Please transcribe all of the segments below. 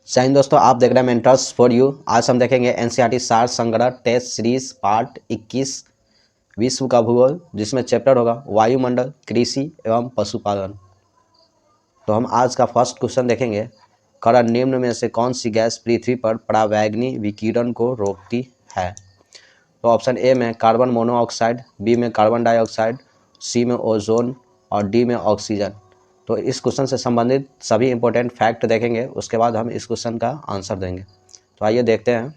Shine दोस्तों, आप देख रहे हैं मेंटर्स फॉर यू। आज हम देखेंगे एनसीईआरटी सार संग्रह टेस्ट सीरीज पार्ट 21 विश्व का भूगोल, जिसमें चैप्टर होगा वायुमंडल, कृषि एवं पशुपालन। तो हम आज का फर्स्ट क्वेश्चन देखेंगे। करण निम्न में से कौन सी गैस पृथ्वी पर परावैंगनी विकिरण को रोकती है? तो ऑप्शन ए में कार्बन मोनोऑक्साइड, बी में कार्बन डाइऑक्साइड, सी में ओजोन और डी में ऑक्सीजन। तो इस क्वेश्चन से संबंधित सभी इंपॉर्टेंट फैक्ट देखेंगे, उसके बाद हम इस क्वेश्चन का आंसर देंगे। तो आइए देखते हैं।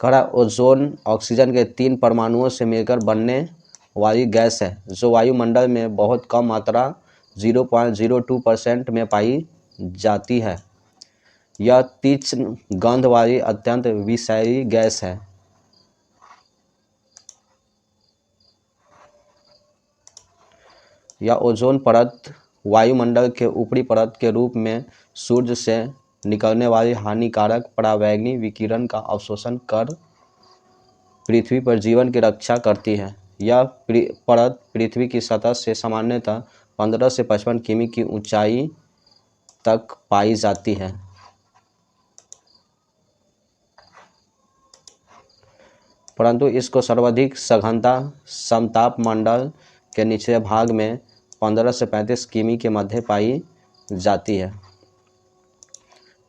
कड़ा ओजोन ऑक्सीजन के 3 परमाणुओं से मिलकर बनने वाली गैस है, जो वायुमंडल में बहुत कम मात्रा 0.02% में पाई जाती है। यह तीक्ष्ण गंध वाली अत्यंत विषैली गैस है। यह ओजोन परत वायुमंडल के ऊपरी परत के रूप में सूर्य से निकलने वाली हानिकारक परावैंगनी विकिरण का अवशोषण कर पृथ्वी पर जीवन की रक्षा करती है। यह परत पृथ्वी की सतह से सामान्यतः 15 से 55 किमी की ऊंचाई तक पाई जाती है। परंतु इसको सर्वाधिक सघनता समताप मंडल के निचले भाग में 15 से 35 किमी के मध्य पाई जाती है।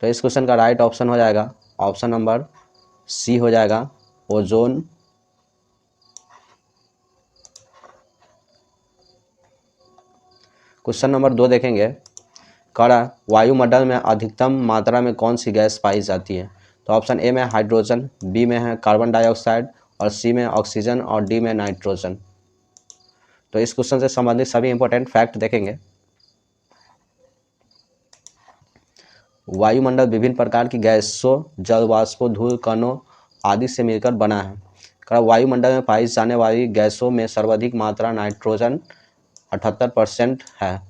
तो इस क्वेश्चन का राइट ऑप्शन हो जाएगा ऑप्शन नंबर सी हो जाएगा, ओजोन। क्वेश्चन नंबर 2 देखेंगे। कड़ा वायुमंडल में अधिकतम मात्रा में कौन सी गैस पाई जाती है? तो ऑप्शन ए में हाइड्रोजन, बी में है कार्बन डाइऑक्साइड और सी में ऑक्सीजन और डी में नाइट्रोजन। तो इस क्वेश्चन से संबंधित सभी इंपॉर्टेंट फैक्ट देखेंगे। वायुमंडल विभिन्न प्रकार की गैसों, जल वाष्पों, धूल कणों आदि से मिलकर बना है। वायुमंडल में पाई जाने वाली गैसों में सर्वाधिक मात्रा नाइट्रोजन 78% है।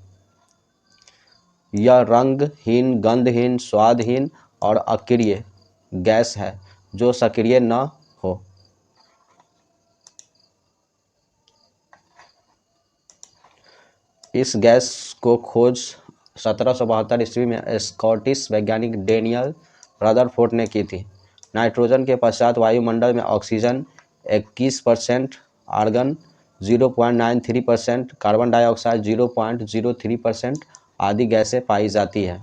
यह रंगहीन, गंधहीन, स्वादहीन और अक्रिय गैस है जो सक्रिय न हो। इस गैस को खोज 1772 ईस्वी में स्कॉटिश वैज्ञानिक डेनियल रदरफोर्ड ने की थी। नाइट्रोजन के पश्चात वायुमंडल में ऑक्सीजन 21%, आर्गन 0.93%, कार्बन डाइऑक्साइड 0.03% आदि गैसें पाई जाती है।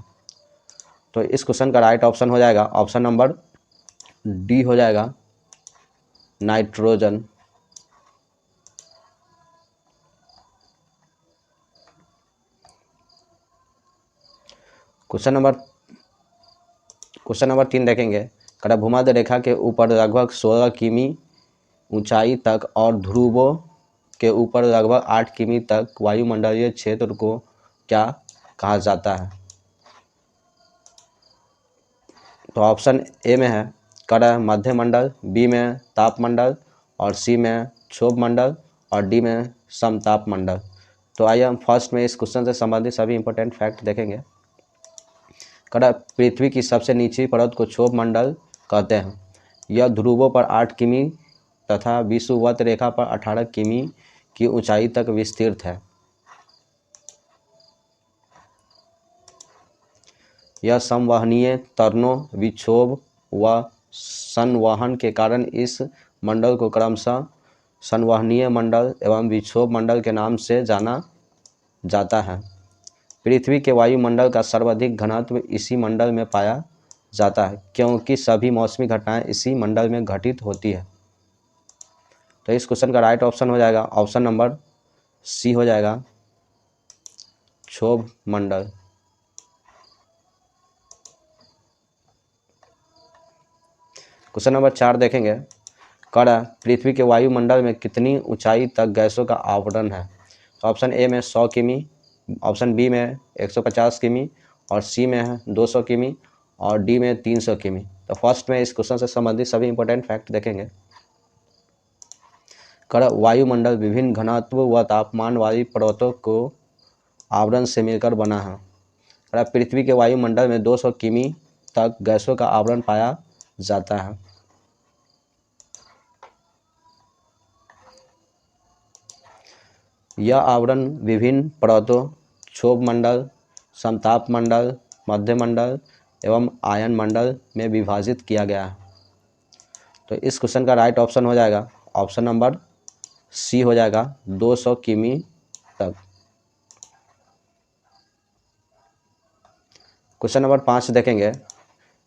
तो इस क्वेश्चन का राइट ऑप्शन हो जाएगा ऑप्शन नंबर डी हो जाएगा, नाइट्रोजन। क्वेश्चन नंबर 3 देखेंगे। भूमध्य रेखा के ऊपर लगभग 16 किमी ऊंचाई तक और ध्रुवों के ऊपर लगभग 8 किमी तक वायुमंडलीय क्षेत्र को क्या कहा जाता है? तो ऑप्शन ए में है कड़ा मध्यमंडल, बी में तापमंडल और सी में क्षोभ मंडल और डी में समताप मंडल। तो आइए हम फर्स्ट में इस क्वेश्चन से संबंधित सभी इंपॉर्टेंट फैक्ट देखेंगे। कड़ा पृथ्वी की सबसे निचली परत को क्षोभ मंडल कहते हैं। यह ध्रुवों पर 8 किमी तथा विषुवत रेखा पर 18 किमी की ऊंचाई तक विस्तृत है। यह संवहनीय तरणों, विक्षोभ व संवहन के कारण इस मंडल को क्रमशः संवहनीय मंडल एवं विक्षोभ मंडल के नाम से जाना जाता है। पृथ्वी के वायुमंडल का सर्वाधिक घनत्व इसी मंडल में पाया जाता है, क्योंकि सभी मौसमी घटनाएं इसी मंडल में घटित होती है। तो इस क्वेश्चन का राइट ऑप्शन हो जाएगा ऑप्शन नंबर सी हो जाएगा, क्षोभ मंडल। क्वेश्चन नंबर 4 देखेंगे। कड़ा पृथ्वी के वायुमंडल में कितनी ऊंचाई तक गैसों का आवरण है? तो ऑप्शन ए में 100 किमी, ऑप्शन बी में 150 किमी और सी में है 200 किमी और डी में 300 किमी। तो फर्स्ट में इस क्वेश्चन से संबंधित सभी इंपॉर्टेंट फैक्ट देखेंगे। कड़ा वायुमंडल विभिन्न घनत्व व तापमान वाली परतों को आवरण से मिलकर बना है। कड़ा पृथ्वी के वायुमंडल में 200 किमी तक गैसों का आवरण पाया जाता है। यह आवरण विभिन्न परतों, क्षोभ मंडल, समताप मंडल, मध्य मंडल एवं आयन मंडल में विभाजित किया गया है। तो इस क्वेश्चन का राइट ऑप्शन हो जाएगा ऑप्शन नंबर सी हो जाएगा 200 किमी तक। क्वेश्चन नंबर 5 देखेंगे,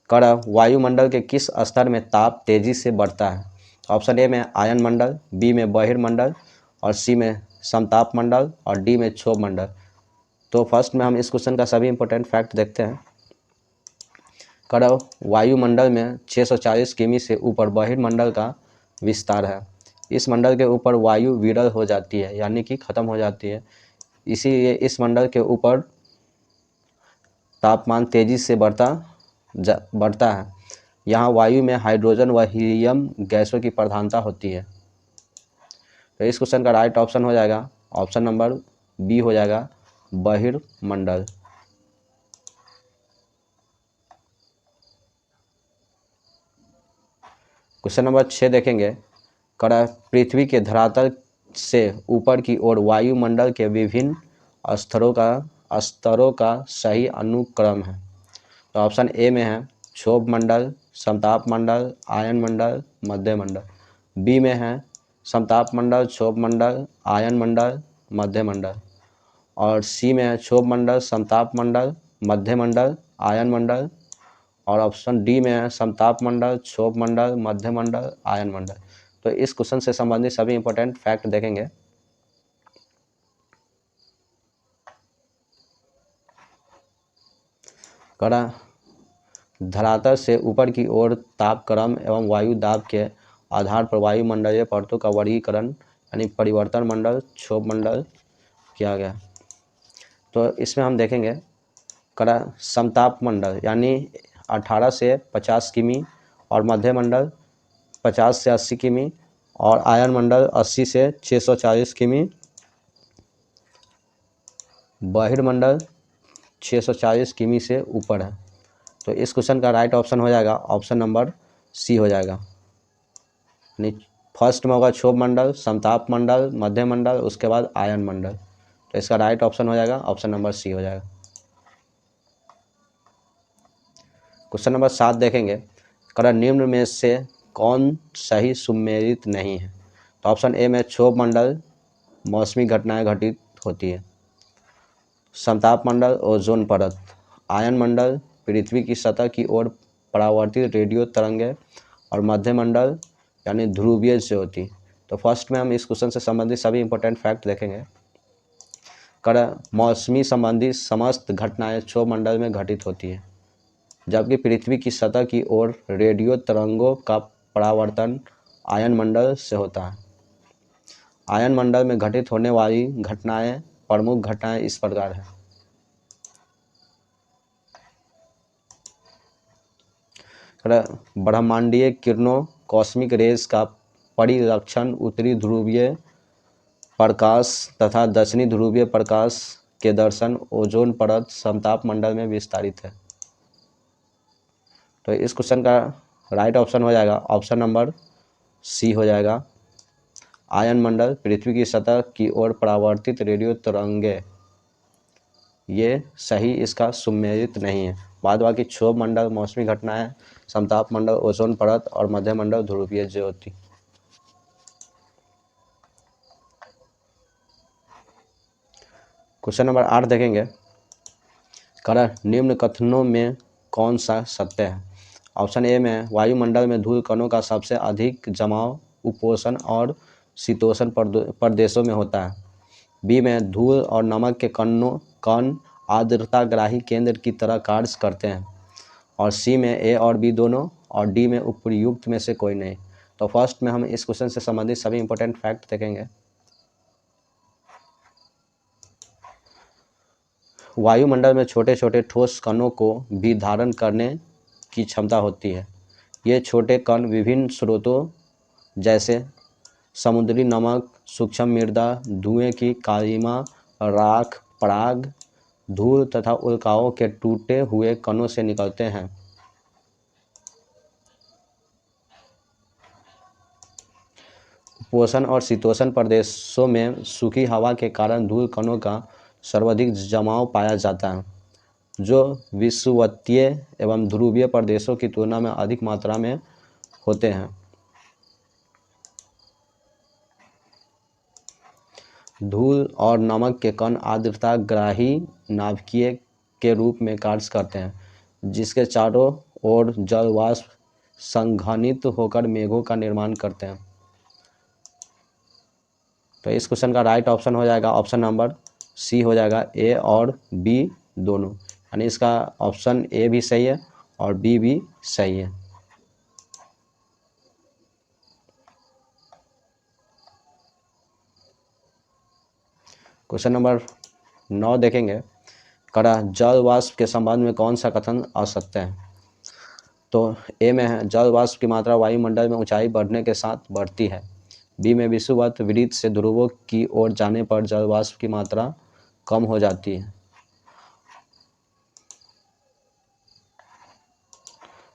कण वायुमंडल के किस स्तर में ताप तेजी से बढ़ता है? ऑप्शन ए में आयन मंडल, बी में बहिर्मंडल और सी में समताप मंडल और डी में क्षोभ मंडल। तो फर्स्ट में हम इस क्वेश्चन का सभी इंपॉर्टेंट फैक्ट देखते हैं। कण वायुमंडल में 640 किमी से ऊपर बहिर्मंडल का विस्तार है। इस मंडल के ऊपर वायु विरल हो जाती है, यानी कि खत्म हो जाती है। इसीलिए इस मंडल के ऊपर तापमान तेजी से बढ़ता है। यहाँ वायु में हाइड्रोजन व हीलियम गैसों की प्रधानता होती है। तो इस क्वेश्चन का राइट ऑप्शन हो जाएगा ऑप्शन नंबर बी हो जाएगा बहिर्मंडल। क्वेश्चन नंबर 6 देखेंगे, कण पृथ्वी के धरातल से ऊपर की ओर वायुमंडल के विभिन्न स्तरों का सही अनुक्रम है। तो ऑप्शन ए में है क्षोभ मंडल, समताप मंडल, आयन मंडल, मध्य मंडल। बी में है समताप मंडल, क्षोभ मंडल, आयन मंडल, मध्य मंडल और सी में है क्षोभ मंडल, समताप मंडल, मध्य मंडल, आयन मंडल और ऑप्शन डी में है समताप मंडल, क्षोभ मंडल, मध्य मंडल, आयन मंडल। तो इस क्वेश्चन से संबंधित सभी इंपॉर्टेंट फैक्ट देखेंगे। कण धरातल से ऊपर की ओर तापक्रम एवं वायु दाब के आधार पर वायुमंडलीय परतों का वर्गीकरण यानी परिवर्तन मंडल, क्षोभ मंडल किया गया। तो इसमें हम देखेंगे कण समताप मंडल यानी 18 से 50 किमी और मध्य मंडल 50 से 80 किमी और आयन मंडल 80 से 640 किमी, बहिर्मंडल 640 किमी से ऊपर है। तो इस क्वेश्चन का राइट ऑप्शन हो जाएगा ऑप्शन नंबर सी हो जाएगा। यानी फर्स्ट में होगा क्षोभ मंडल, समताप मंडल, मध्य मंडल, उसके बाद आयन मंडल। तो इसका राइट ऑप्शन हो जाएगा ऑप्शन नंबर सी हो जाएगा। क्वेश्चन नंबर 7 देखेंगे, कण निम्न में से कौन सही सुमेलित नहीं है? तो ऑप्शन ए में क्षोभ मंडल मौसमी घटनाएं घटित होती है, समताप मंडल ओजोन परत, आयन मंडल पृथ्वी की सतह की ओर परावर्तित रेडियो तरंगें और मध्य मंडल यानी ध्रुवीय ज्योति। तो फर्स्ट में हम इस क्वेश्चन से संबंधित सभी इंपॉर्टेंट फैक्ट देखेंगे। कण मौसमी संबंधी समस्त घटनाएं क्षोभ मंडल में घटित होती है, जबकि पृथ्वी की सतह की ओर रेडियो तरंगों का परावर्तन आयन मंडल से होता है। आयन मंडल में घटित होने वाली घटनाएं प्रमुख घटनाएं इस प्रकार हैं। ब्रह्मांडीय किरणों कॉस्मिक रेज का परिरक्षण उत्तरी ध्रुवीय प्रकाश तथा दक्षिणी ध्रुवीय प्रकाश के दर्शन ओजोन परत समताप मंडल में विस्तारित है। तो इस क्वेश्चन का राइट ऑप्शन हो जाएगा ऑप्शन नंबर सी हो जाएगा। आयन मंडल पृथ्वी की सतह की ओर परावर्तित रेडियो तरंगे ये सही इसका सुमेलित नहीं है। बाद बाकी क्षोभ मंडल मौसमी घटनाएं, समताप मंडल ओजोन परत और मध्य मंडल ध्रुवीय ज्योति। क्वेश्चन नंबर 8 देखेंगे, कण निम्न कथनों में कौन सा सत्य है? ऑप्शन ए में वायुमंडल में धूल कणों का सबसे अधिक जमाव उपोष्ण और शीतोष्ण प्रदेशों में होता है। बी में धूल और नमक के कण आर्द्रताग्राही केंद्र की तरह कार्य करते हैं और सी में ए और बी दोनों और डी में उपर्युक्त में से कोई नहीं। तो फर्स्ट में हम इस क्वेश्चन से संबंधित सभी इंपॉर्टेंट फैक्ट देखेंगे। वायुमंडल में छोटे छोटे ठोस कणों को भी धारण करने की क्षमता होती है। ये छोटे कण विभिन्न स्रोतों जैसे समुद्री नमक, सूक्ष्म मृदा, धुएं की कालिमा, राख, पराग, धूल तथा उल्काओं के टूटे हुए कणों से निकलते हैं। उपोष्ण और शीतोष्ण प्रदेशों में सूखी हवा के कारण धूल कणों का सर्वाधिक जमाव पाया जाता है। जो विषुवतीय एवं ध्रुवीय प्रदेशों की तुलना में अधिक मात्रा में होते हैं। धूल और नमक के कण आर्द्रता ग्राही नाभिकीय के रूप में कार्य करते हैं, जिसके चारों ओर जल वाष्प संघनित होकर मेघों का निर्माण करते हैं। तो इस क्वेश्चन का राइट ऑप्शन हो जाएगा ऑप्शन नंबर सी हो जाएगा, ए और बी दोनों, यानी इसका ऑप्शन ए भी सही है और बी भी सही है। क्वेश्चन नंबर 9 देखेंगे, कड़ा जल वाष्प के संबंध में कौन सा कथन असत्य है। तो ए में है जल वाष्प की मात्रा वायुमंडल में ऊंचाई बढ़ने के साथ बढ़ती है। बी में विषुवत वृत्त से ध्रुवों की ओर जाने पर जल वाष्प की मात्रा कम हो जाती है।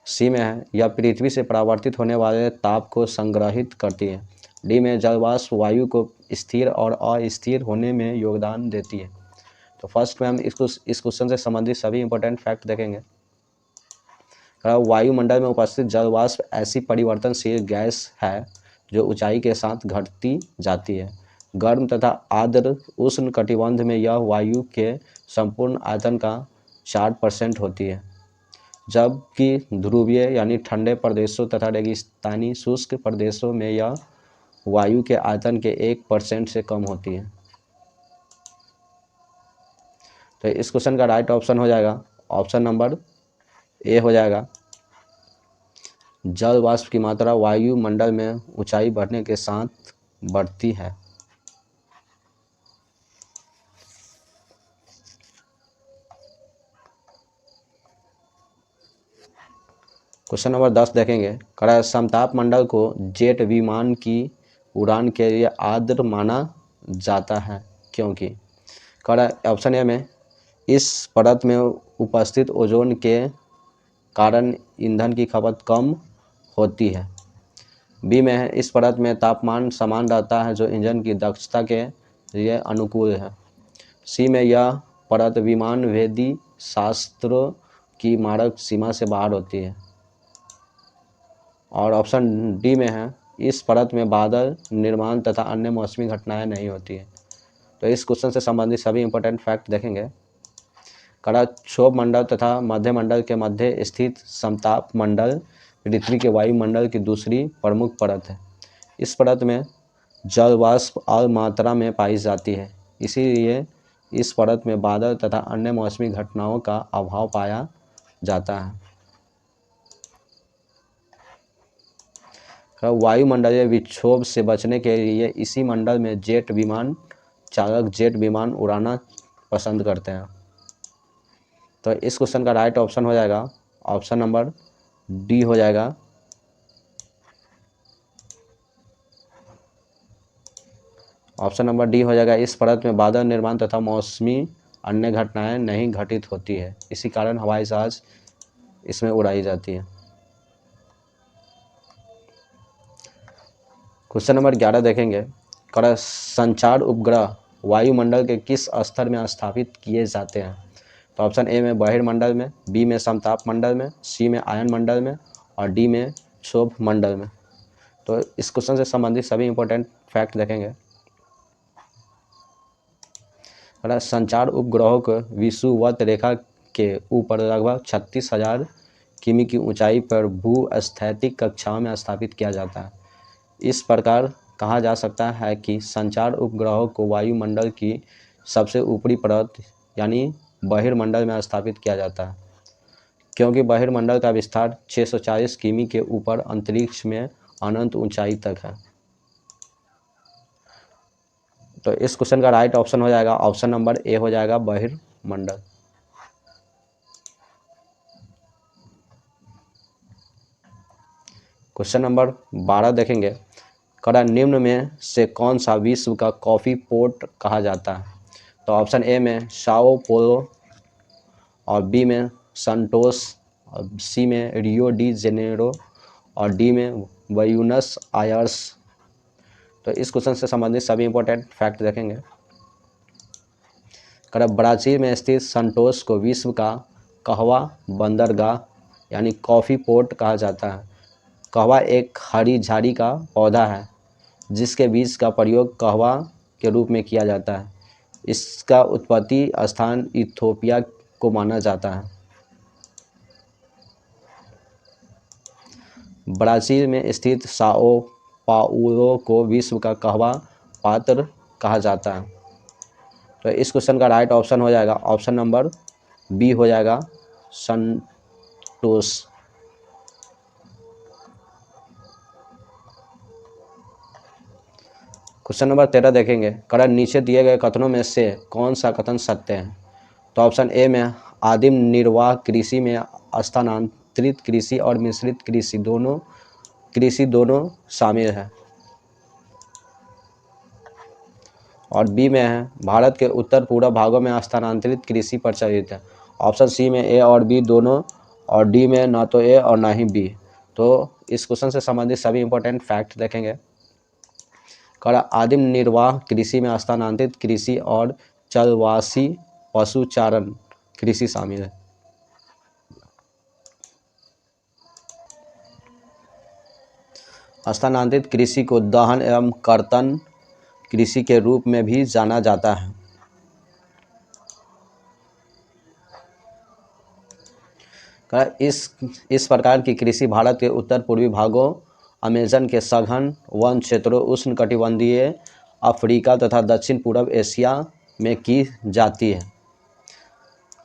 सी में है यह पृथ्वी से परावर्तित होने वाले ताप को संग्रहित करती है। डी में जल वाष्प वायु को स्थिर और अस्थिर होने में योगदान देती है। तो फर्स्ट में हम इस क्वेश्चन से संबंधित सभी इंपॉर्टेंट फैक्ट देखेंगे। वायुमंडल में उपस्थित जल वाष्प ऐसी परिवर्तनशील गैस है जो ऊंचाई के साथ घटती जाती है। गर्म तथा आर्द्र उष्ण कटिबंध में यह वायु के संपूर्ण आयतन का 4% होती है, जबकि ध्रुवीय यानी ठंडे प्रदेशों तथा रेगिस्तानी शुष्क प्रदेशों में यह वायु के आयतन के 1% से कम होती है। तो इस क्वेश्चन का राइट ऑप्शन हो जाएगा ऑप्शन नंबर ए हो जाएगा, जल वाष्प की मात्रा वायुमंडल में ऊंचाई बढ़ने के साथ बढ़ती है। क्वेश्चन नंबर 10 देखेंगे, कड़ा समताप मंडल को जेट विमान की उड़ान के लिए आर्द्र माना जाता है क्योंकि। कड़ा ऑप्शन ए में इस परत में उपस्थित ओजोन के कारण ईंधन की खपत कम होती है। बी में है इस परत में तापमान समान रहता है जो इंजन की दक्षता के लिए अनुकूल है। सी में यह परत विमान भेदी शास्त्रों की मारक सीमा से बाहर होती है। और ऑप्शन डी में है इस परत में बादल निर्माण तथा अन्य मौसमी घटनाएं नहीं होती है। तो इस क्वेश्चन से संबंधित सभी इंपॉर्टेंट फैक्ट देखेंगे। कड़ा क्षोभ मंडल तथा मध्य मंडल के मध्य स्थित समताप मंडल पृथ्वी के वायुमंडल की दूसरी प्रमुख परत है। इस परत में जल वाष्प और मात्रा में पाई जाती है, इसीलिए इस परत में बादल तथा अन्य मौसमी घटनाओं का अभाव पाया जाता है। वायुमंडलीय विक्षोभ से बचने के लिए इसी मंडल में जेट विमान चालक जेट विमान उड़ाना पसंद करते हैं। तो इस क्वेश्चन का राइट ऑप्शन हो जाएगा ऑप्शन नंबर डी हो जाएगा, ऑप्शन नंबर डी हो जाएगा। इस परत में बादल निर्माण तथा मौसमी अन्य घटनाएं नहीं घटित होती है, इसी कारण हवाई जहाज इसमें उड़ाई जाती है। क्वेश्चन नंबर 11 देखेंगे, कड़ा संचार उपग्रह वायुमंडल के किस स्तर में स्थापित किए जाते हैं। तो ऑप्शन ए में बहिर्मंडल में, बी में समताप मंडल में, सी में आयन मंडल में और डी में क्षोभ मंडल में। तो इस क्वेश्चन से संबंधित सभी इंपॉर्टेंट फैक्ट देखेंगे। संचार उपग्रहों को विषुवत रेखा के ऊपर लगभग 36,000 किमी की ऊंचाई पर भूस्थैतिक कक्षाओं में स्थापित किया जाता है। इस प्रकार कहा जा सकता है कि संचार उपग्रहों को वायुमंडल की सबसे ऊपरी परत यानी बहिर्मंडल में स्थापित किया जाता है, क्योंकि बहिर्मंडल का विस्तार 640 किमी के ऊपर अंतरिक्ष में अनंत ऊंचाई तक है। तो इस क्वेश्चन का राइट ऑप्शन हो जाएगा ऑप्शन नंबर ए हो जाएगा, बहिर्मंडल। क्वेश्चन नंबर 12 देखेंगे, कड़ा निम्न में से कौन सा विश्व का कॉफ़ी पोर्ट कहा जाता है। तो ऑप्शन ए में साओ पोलो और बी में संतोष और सी में रियो डी जेनेरो और डी में ब्यूनस आयर्स। तो इस क्वेश्चन से संबंधित सभी इंपॉर्टेंट फैक्ट देखेंगे। कड़ा ब्राज़ील में स्थित संतोष को विश्व का कहवा बंदरगाह यानी कॉफ़ी पोर्ट कहा जाता है। कहवा एक हरी झाड़ी का पौधा है जिसके बीज का प्रयोग कहवा के रूप में किया जाता है। इसका उत्पत्ति स्थान इथियोपिया को माना जाता है। ब्राज़ील में स्थित साओ पाउलो को विश्व का कहवा पात्र कहा जाता है। तो इस क्वेश्चन का राइट ऑप्शन हो जाएगा ऑप्शन नंबर बी हो जाएगा संतोष। क्वेश्चन नंबर 13 देखेंगे, करण नीचे दिए गए कथनों में से कौन सा कथन सत्य है। तो ऑप्शन ए में आदिम निर्वाह कृषि में स्थानांतरित कृषि और मिश्रित कृषि दोनों शामिल है। और बी में है भारत के उत्तर पूर्व भागों में स्थानांतरित कृषि प्रचलित है। ऑप्शन सी में ए और बी दोनों, और डी में ना तो ए और ना ही बी। तो इस क्वेश्चन से संबंधित सभी इंपॉर्टेंट फैक्ट देखेंगे। आदिम निर्वाह कृषि में स्थानांतरित कृषि और चलवासी पशुचारण कृषि शामिल है। स्थानांतरित कृषि को दहन एवं कर्तन कृषि के रूप में भी जाना जाता है। इस प्रकार की कृषि भारत के उत्तर पूर्वी भागों, अमेज़न के सघन वन क्षेत्रों, उष्णकटिबंधीय अफ्रीका तथा दक्षिण पूर्व एशिया में की जाती है।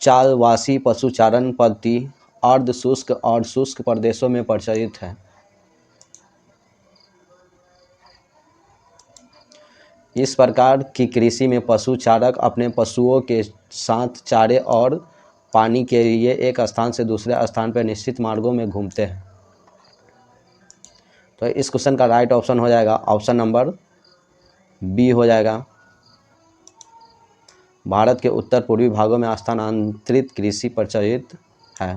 चालवासी पशुचारण पद्धति अर्ध शुष्क और शुष्क प्रदेशों में प्रचलित है। इस प्रकार की कृषि में पशुचारक अपने पशुओं के साथ चारे और पानी के लिए एक स्थान से दूसरे स्थान पर निश्चित मार्गों में घूमते हैं। तो इस क्वेश्चन का राइट ऑप्शन हो जाएगा ऑप्शन नंबर बी हो जाएगा। भारत के उत्तर पूर्वी भागों में स्थानांतरित कृषि प्रचलित है।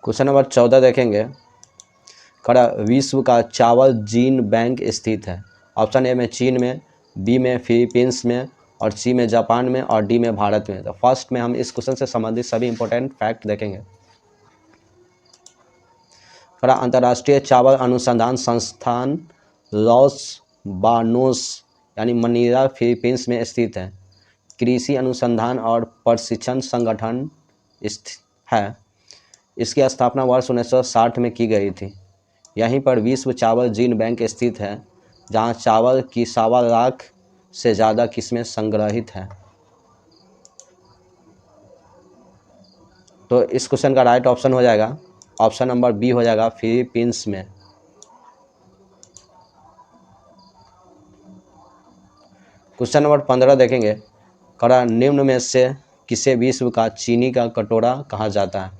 क्वेश्चन नंबर 14 देखेंगे, विश्व का चावल जीन बैंक स्थित है। ऑप्शन ए में चीन में, बी में फिलीपींस में, और सी में जापान में, और डी में भारत में। तो फर्स्ट में हम इस क्वेश्चन से संबंधित सभी इंपॉर्टेंट फैक्ट देखेंगे। अंतर्राष्ट्रीय चावल अनुसंधान संस्थान लॉस बानोस यानी मनीला फिलीपींस में स्थित है। कृषि अनुसंधान और प्रशिक्षण संगठन है। इसकी स्थापना वर्ष 1960 में की गई थी। यहीं पर विश्व चावल जीन बैंक स्थित है, जहां चावल की 1.25 लाख से ज़्यादा किस्में संग्रहित हैं। तो इस क्वेश्चन का राइट ऑप्शन हो जाएगा ऑप्शन नंबर बी हो जाएगा फिलीपींस में। क्वेश्चन नंबर 15 देखेंगे, निम्न में से किसे विश्व का चीनी का कटोरा कहा जाता है।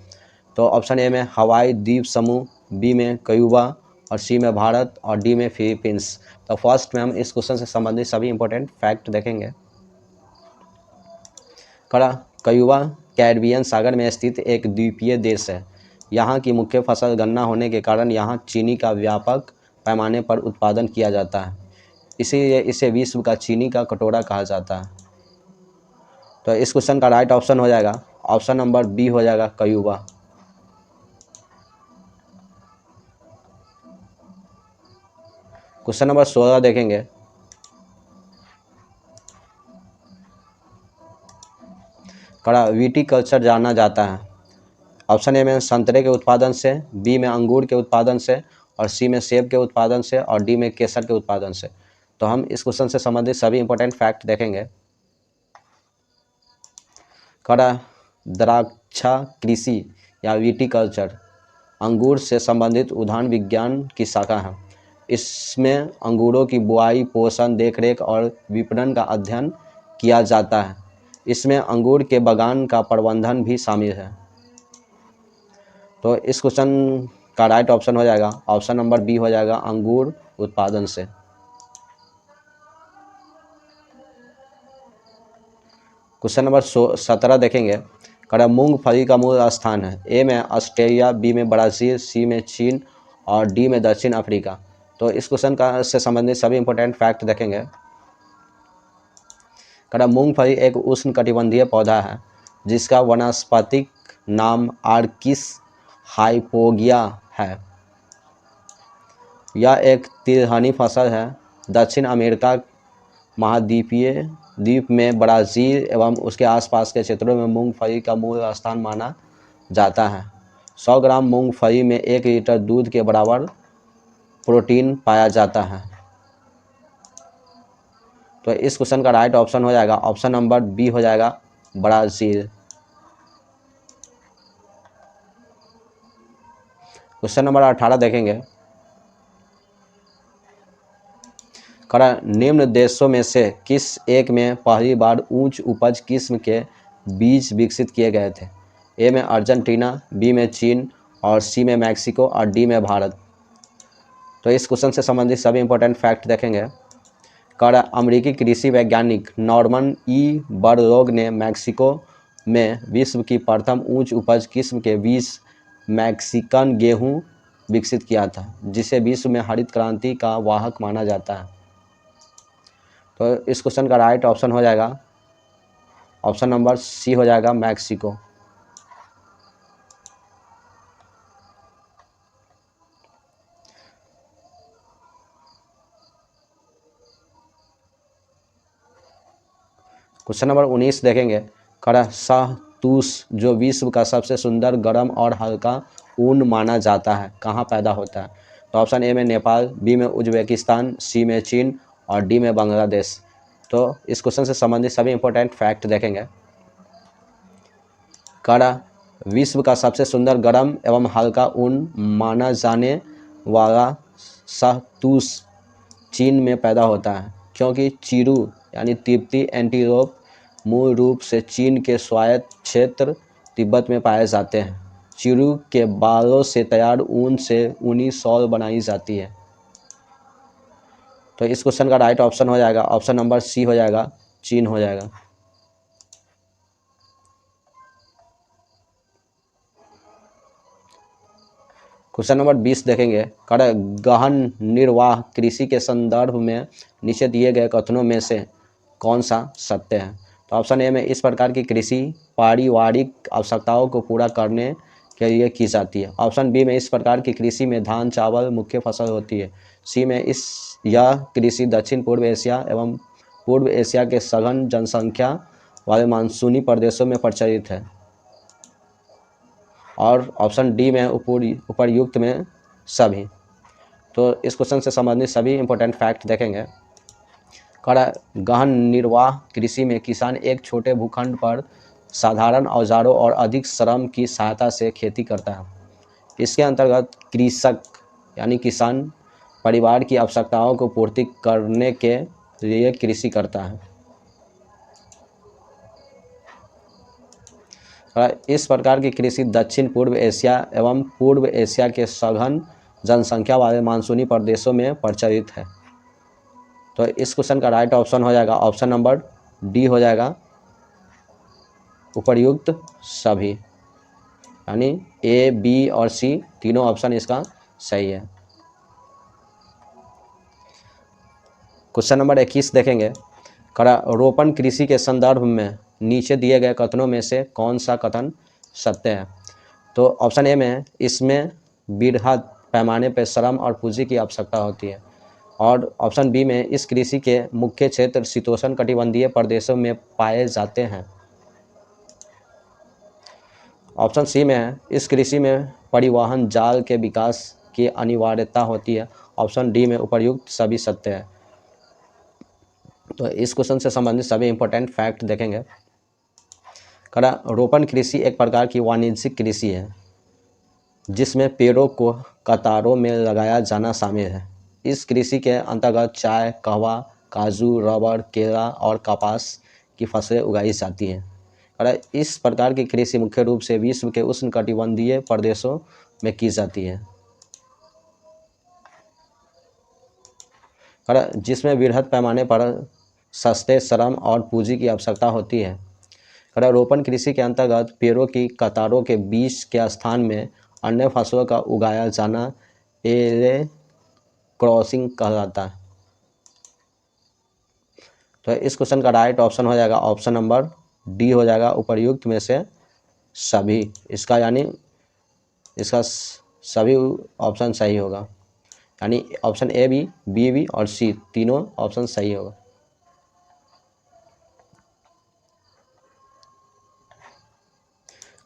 तो ऑप्शन ए में हवाई द्वीप समूह, बी में क्यूबा, और सी में भारत, और डी में फिलीपींस। तो फर्स्ट में हम इस क्वेश्चन से संबंधित सभी इंपॉर्टेंट फैक्ट देखेंगे। क्यूबा कैरिबियन सागर में स्थित एक द्वीपीय देश है। यहाँ की मुख्य फसल गन्ना होने के कारण यहाँ चीनी का व्यापक पैमाने पर उत्पादन किया जाता है। इसीलिए इसे विश्व का चीनी का कटोरा कहा जाता है। तो इस क्वेश्चन का राइट ऑप्शन हो जाएगा ऑप्शन नंबर बी हो जाएगा क्यूबा। क्वेश्चन नंबर 16 देखेंगे, विटीकल्चर जाना जाता है। ऑप्शन ए में संतरे के उत्पादन से, बी में अंगूर के उत्पादन से, और सी में सेब के उत्पादन से, और डी में केसर के उत्पादन से। तो हम इस क्वेश्चन से संबंधित सभी इंपॉर्टेंट फैक्ट देखेंगे। द्राक्षा कृषि या विटीकल्चर अंगूर से संबंधित उद्यान विज्ञान की शाखा है। इसमें अंगूरों की बुआई, पोषण, देखरेख और विपणन का अध्ययन किया जाता है। इसमें अंगूर के बागान का प्रबंधन भी शामिल है। तो इस क्वेश्चन का राइट ऑप्शन हो जाएगा ऑप्शन नंबर बी हो जाएगा अंगूर उत्पादन से। क्वेश्चन नंबर 17 देखेंगे, मूंगफली का मूल स्थान है। ए में ऑस्ट्रेलिया, बी में ब्राज़ील, सी में चीन, और डी में दक्षिण अफ्रीका। तो इस क्वेश्चन का से संबंधित सभी इंपॉर्टेंट फैक्ट देखेंगे। कड़ा मूंगफली एक उष्णकटिबंधीय पौधा है जिसका वनस्पतिक नाम आर्किस हाइपोगिया है। यह एक तिलहनी फसल है। दक्षिण अमेरिका महाद्वीपीय द्वीप में ब्राज़ील एवं उसके आसपास के क्षेत्रों में मूंगफली का मूल स्थान माना जाता है। 100 ग्राम मूंगफली में 1 लीटर दूध के बराबर प्रोटीन पाया जाता है। तो इस क्वेश्चन का राइट ऑप्शन हो जाएगा ऑप्शन नंबर बी हो जाएगा ब्राज़ील। क्वेश्चन नंबर 18 देखेंगे। निम्न देशों में से किस एक में पहली बार उच्च उपज किस्म के बीज विकसित किए गए थे? ए में अर्जेंटीना, बी में चीन और सी में मैक्सिको और डी में भारत। तो इस क्वेश्चन से संबंधित सभी इंपॉर्टेंट फैक्ट देखेंगे। अमेरिकी कृषि वैज्ञानिक नॉर्मन ई बरलोग ने मैक्सिको में विश्व की प्रथम उच्च उपज किस्म के बीज मैक्सिकन गेहूं विकसित किया था, जिसे विश्व में हरित क्रांति का वाहक माना जाता है। तो इस क्वेश्चन का राइट ऑप्शन हो जाएगा ऑप्शन नंबर सी हो जाएगा मैक्सिको। क्वेश्चन नंबर 19 देखेंगे। शहतूश जो विश्व का सबसे सुंदर, गर्म और हल्का ऊन माना जाता है, कहाँ पैदा होता है? तो ऑप्शन ए में नेपाल, बी में उज्बेकिस्तान, सी में चीन और डी में बांग्लादेश। तो इस क्वेश्चन से संबंधित सभी इंपॉर्टेंट फैक्ट देखेंगे। विश्व का सबसे सुंदर, गर्म एवं हल्का ऊन माना जाने वाला शहतूश चीन में पैदा होता है, क्योंकि चिरू यानी तिब्बती एंटीलोप मूल रूप से चीन के स्वायत्त क्षेत्र तिब्बत में पाए जाते हैं। चिरू के बालों से तैयार ऊन से ऊनी शॉल बनाई जाती है। तो इस क्वेश्चन का राइट ऑप्शन हो जाएगा ऑप्शन नंबर सी हो जाएगा चीन हो जाएगा। क्वेश्चन नंबर 20 देखेंगे। गहन निर्वाह कृषि के संदर्भ में नीचे दिए गए कथनों में से कौन सा सत्य है? तो ऑप्शन ए में इस प्रकार की कृषि पारिवारिक आवश्यकताओं को पूरा करने के लिए की जाती है। ऑप्शन बी में इस प्रकार की कृषि में धान चावल मुख्य फसल होती है। सी में यह कृषि दक्षिण पूर्व एशिया एवं पूर्व एशिया के सघन जनसंख्या वाले मानसूनी प्रदेशों में प्रचलित है। और ऑप्शन डी में उपर्युक्त में सभी। तो इस क्वेश्चन से संबंधित सभी इंपॉर्टेंट फैक्ट देखेंगे। गहन निर्वाह कृषि में किसान एक छोटे भूखंड पर साधारण औजारों और अधिक श्रम की सहायता से खेती करता है। इसके अंतर्गत कृषक यानी किसान परिवार की आवश्यकताओं को पूर्ति करने के लिए कृषि करता है। इस प्रकार की कृषि दक्षिण पूर्व एशिया एवं पूर्व एशिया के सघन जनसंख्या वाले मानसूनी प्रदेशों में प्रचलित है। तो इस क्वेश्चन का राइट ऑप्शन हो जाएगा ऑप्शन नंबर डी हो जाएगा उपर्युक्त सभी, यानी ए बी और सी तीनों ऑप्शन इसका सही है। क्वेश्चन नंबर 21 देखेंगे। रोपण कृषि के संदर्भ में नीचे दिए गए कथनों में से कौन सा कथन सत्य है? तो ऑप्शन ए में इसमें बृहद पैमाने पर श्रम और पूंजी की आवश्यकता होती है। और ऑप्शन बी में इस कृषि के मुख्य क्षेत्र शीतोष्ण कटिबंधीय प्रदेशों में पाए जाते हैं। ऑप्शन सी में है इस कृषि में परिवहन जाल के विकास की अनिवार्यता होती है। ऑप्शन डी में उपर्युक्त सभी सत्य है। तो इस क्वेश्चन से संबंधित सभी इंपॉर्टेंट फैक्ट देखेंगे। रोपण कृषि एक प्रकार की वाणिज्यिक कृषि है जिसमें पेड़ों को कतारों में लगाया जाना शामिल है। इस कृषि के अंतर्गत चाय, कहवा, काजू, रबर, केला और कपास की फसलें उगाई जाती हैं। और इस प्रकार की कृषि मुख्य रूप से विश्व के उष्णकटिबंधीय प्रदेशों में की जाती है, और जिसमें वृहद पैमाने पर सस्ते श्रम और पूंजी की आवश्यकता होती है। रोपण कृषि के अंतर्गत पेड़ों की कतारों के बीच के स्थान में अन्य फसलों का उगाया जाना क्रॉसिंग कहलाता है। तो इस क्वेश्चन का राइट ऑप्शन हो जाएगा ऑप्शन नंबर डी हो जाएगा, उपर्युक्त में से सभी। इसका यानी इसका सभी ऑप्शन सही होगा, यानी ऑप्शन ए भी, बी भी और सी तीनों ऑप्शन सही होगा।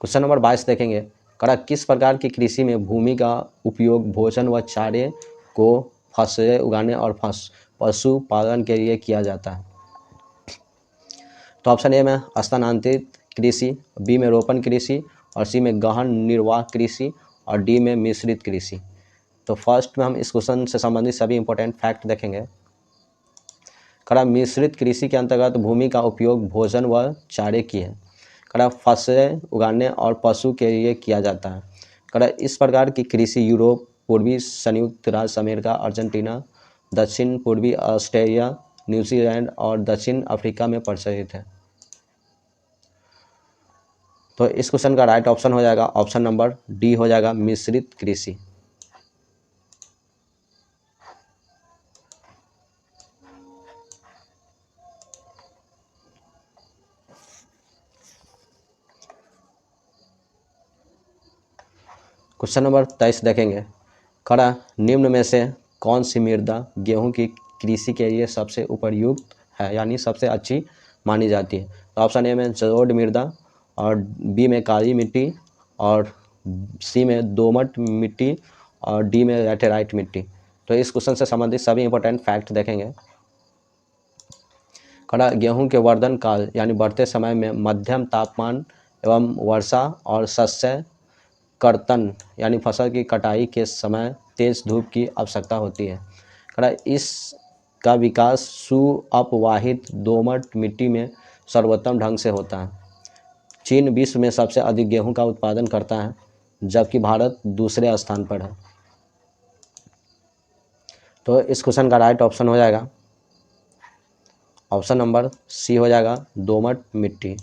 क्वेश्चन नंबर 22 देखेंगे, कड़ा किस प्रकार की कृषि में भूमि का उपयोग भोजन व चारे को फसलें उगाने और पशुपालन के लिए किया जाता है। तो ऑप्शन ए में स्थानांतरित कृषि, बी में रोपण कृषि और सी में गहन निर्वाह कृषि और डी में मिश्रित कृषि। तो फर्स्ट में हम इस क्वेश्चन से संबंधित सभी इंपॉर्टेंट फैक्ट देखेंगे। कड़ा मिश्रित कृषि के अंतर्गत भूमि का उपयोग भोजन व चारे की है। कड़ा फसलें उगाने और पशु के लिए किया जाता है। कड़ा इस प्रकार की कृषि यूरोप, पूर्वी संयुक्त राज्य अमेरिका, अर्जेंटीना, दक्षिण पूर्वी ऑस्ट्रेलिया, न्यूजीलैंड और दक्षिण अफ्रीका में प्रचलित है। तो इस क्वेश्चन का राइट ऑप्शन हो जाएगा ऑप्शन नंबर डी हो जाएगा, मिश्रित कृषि। क्वेश्चन नंबर 23 देखेंगे, कड़ा निम्न में से कौन सी मृदा गेहूं की कृषि के लिए सबसे उपयुक्त है, यानी सबसे अच्छी मानी जाती है। तो ऑप्शन ए में जलोढ़ मृदा और बी में काली मिट्टी और सी में दोमट मिट्टी और डी में लैटेराइट मिट्टी। तो इस क्वेश्चन से संबंधित सभी इंपॉर्टेंट फैक्ट देखेंगे। कड़ा गेहूं के वर्धन काल यानी बढ़ते समय में मध्यम तापमान एवं वर्षा और शस्य कर्तन यानी फसल की कटाई के समय तेज धूप की आवश्यकता होती है। कड़ा इसका विकास सुअपवाहित दोमट मिट्टी में सर्वोत्तम ढंग से होता है। चीन विश्व में सबसे अधिक गेहूं का उत्पादन करता है, जबकि भारत दूसरे स्थान पर है। तो इस क्वेश्चन का राइट ऑप्शन हो जाएगा ऑप्शन नंबर सी हो जाएगा, दोमट मिट्टी।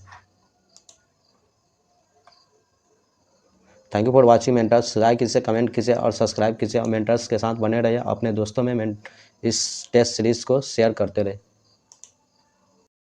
Thank you for watching mentors. Like कीजिए, कमेंट कीजिए और सब्सक्राइब कीजिए और मेंटर्स के साथ बने रहिए। अपने दोस्तों में इस टेस्ट सीरीज़ को शेयर करते रहे।